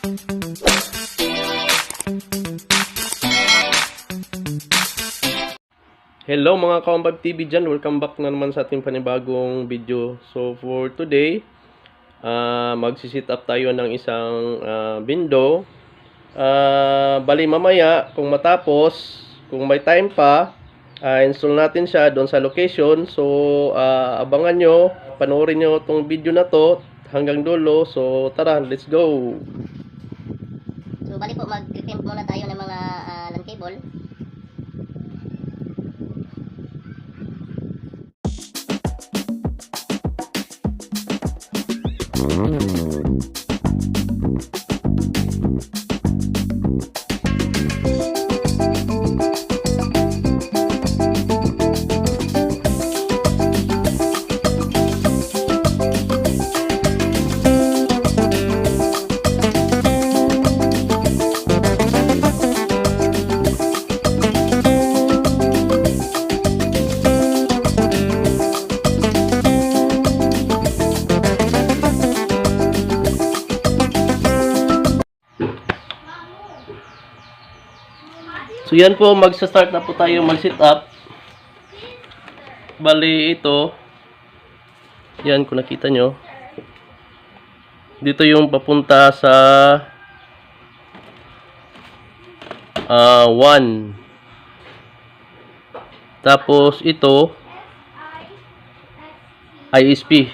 Hello mga Ka-1.5 TV dyan, welcome back na naman sa ating panibagong video. So for today, magsisit up tayo ng isang window. Bali mamaya, kung matapos, kung may time pa, install natin siya doon sa location. So abangan nyo, panoorin nyo itong video na to hanggang dulo. So tara, let's go! So bali po, mag-crimp muna tayo ng mga LAN cable. So yan po, magsa-start na po tayo mag-set up. Bali ito, yan kung nakita nyo, dito yung papunta sa 1. Tapos ito ISP.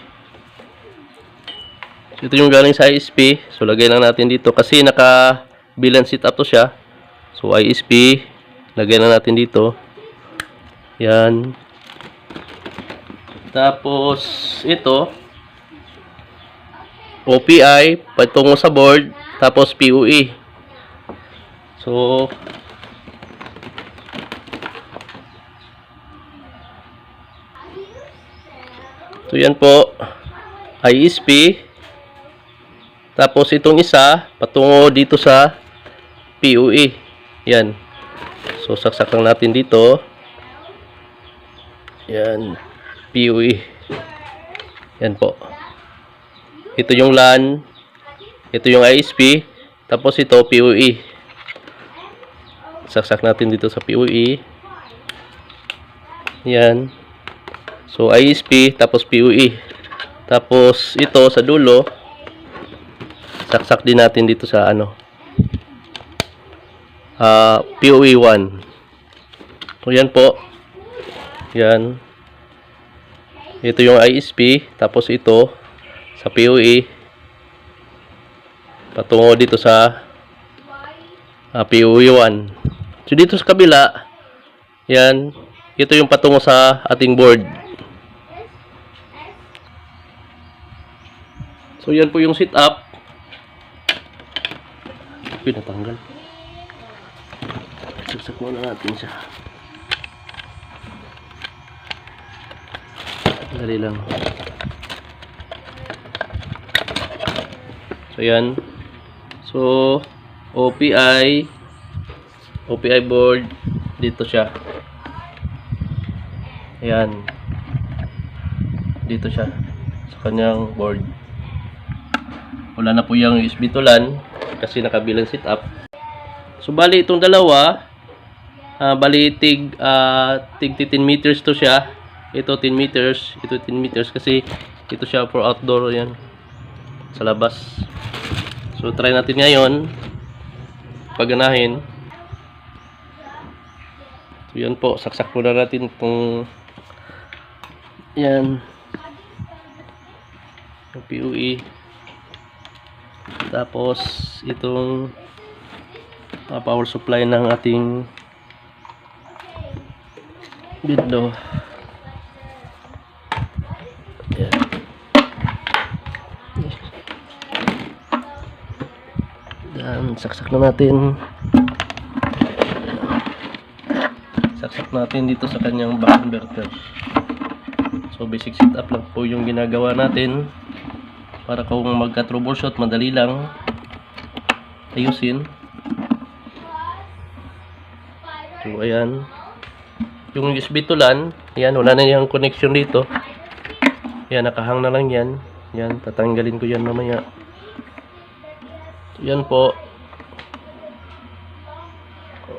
So ito yung galing sa ISP. So lagay lang natin dito kasi naka bilan setup to siya. So ISP, lagay na natin dito. Yan. Tapos ito OPI patungo sa board, tapos PoE. So yan po ISP. Tapos itong isa patungo dito sa PoE. Yan. So saksak lang natin dito. Yan. PoE. Yan po. Ito yung LAN. Ito yung ISP. Tapos ito PoE. Saksak natin dito sa PoE. Yan. So ISP tapos PoE. Tapos ito sa dulo. Saksak din natin dito sa PoE 1. So yan po. Yan. Ito yung ISP. Tapos ito sa PoE. Patungo dito sa PoE 1. So dito sa kabila, yan. Ito yung patungo sa ating board. So yan po yung setup. Pinatanggal. Saksak muna natin siya. Dali lang. So yan. So OPI board dito siya. Ayan. Dito siya sa kanyang board. Wala na po yung USB to LAN kasi nakabilang setup. So bali itong dalawa, bali tig 10 meters to siya. Ito 10 meters, ito 10 meters kasi ito siya for outdoor yan sa labas. So try natin ngayon paganahin. So yan po, saksak muna natin itong yan yung PoE. Tapos itong power supply ng ating window. Yan. Dan saksak na natin. Saksak natin dito sa kanyang back inverter. So basic setup lang po yung ginagawa natin para kung magka-troubleshoot madali lang ayusin. So ayan. Yung USB to LAN, yan, wala na yung connection dito. Yan, nakahang na lang yan. Yan, tatanggalin ko yan mamaya. Yan po.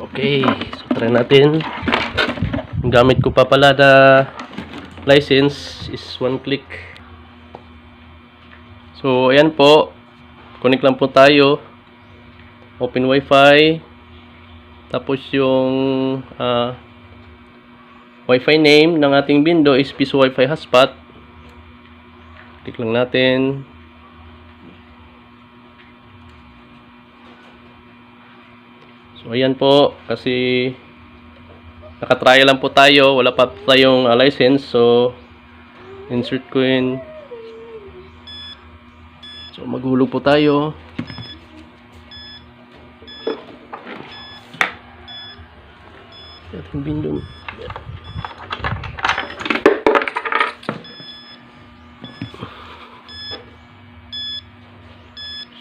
Okay, so try natin. Ang gamit ko pa pala na license is one click. So ayan po, connect lang po tayo. Open wifi. Tapos yung wifi name ng ating window is Piso Wi-Fi Hotspot. Click lang natin. So ayan po, kasi nakatrial lang po tayo, wala pa tayong license, so insert ko in. So maghulog po tayo. Ating window.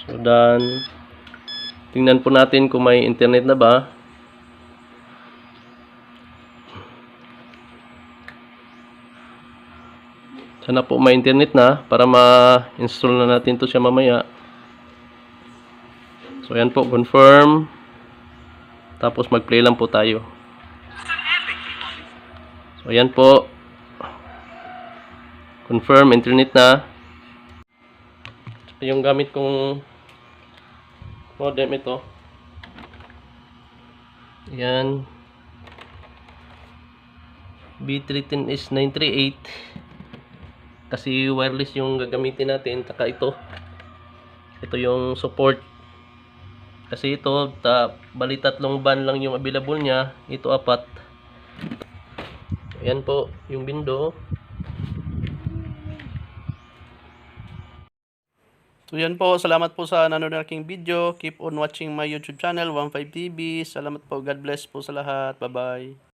So done. Tingnan po natin kung may internet na ba. Sana po may internet na para ma-install na natin to siya mamaya. So ayan po, confirm. Tapos mag-play lang po tayo. So ayan po. Confirm, internet na. Yung gamit kong modem ito. Ayan. B310S938. Kasi wireless yung gagamitin natin. Taka ito. Ito yung support. Kasi ito, bali 3 band lang yung available niya. Ito 4. Ayan po, yung window. So yan po, salamat po sa nanonood ng aking video. Keep on watching my YouTube channel, 15TV. Salamat po, God bless po sa lahat. Bye-bye.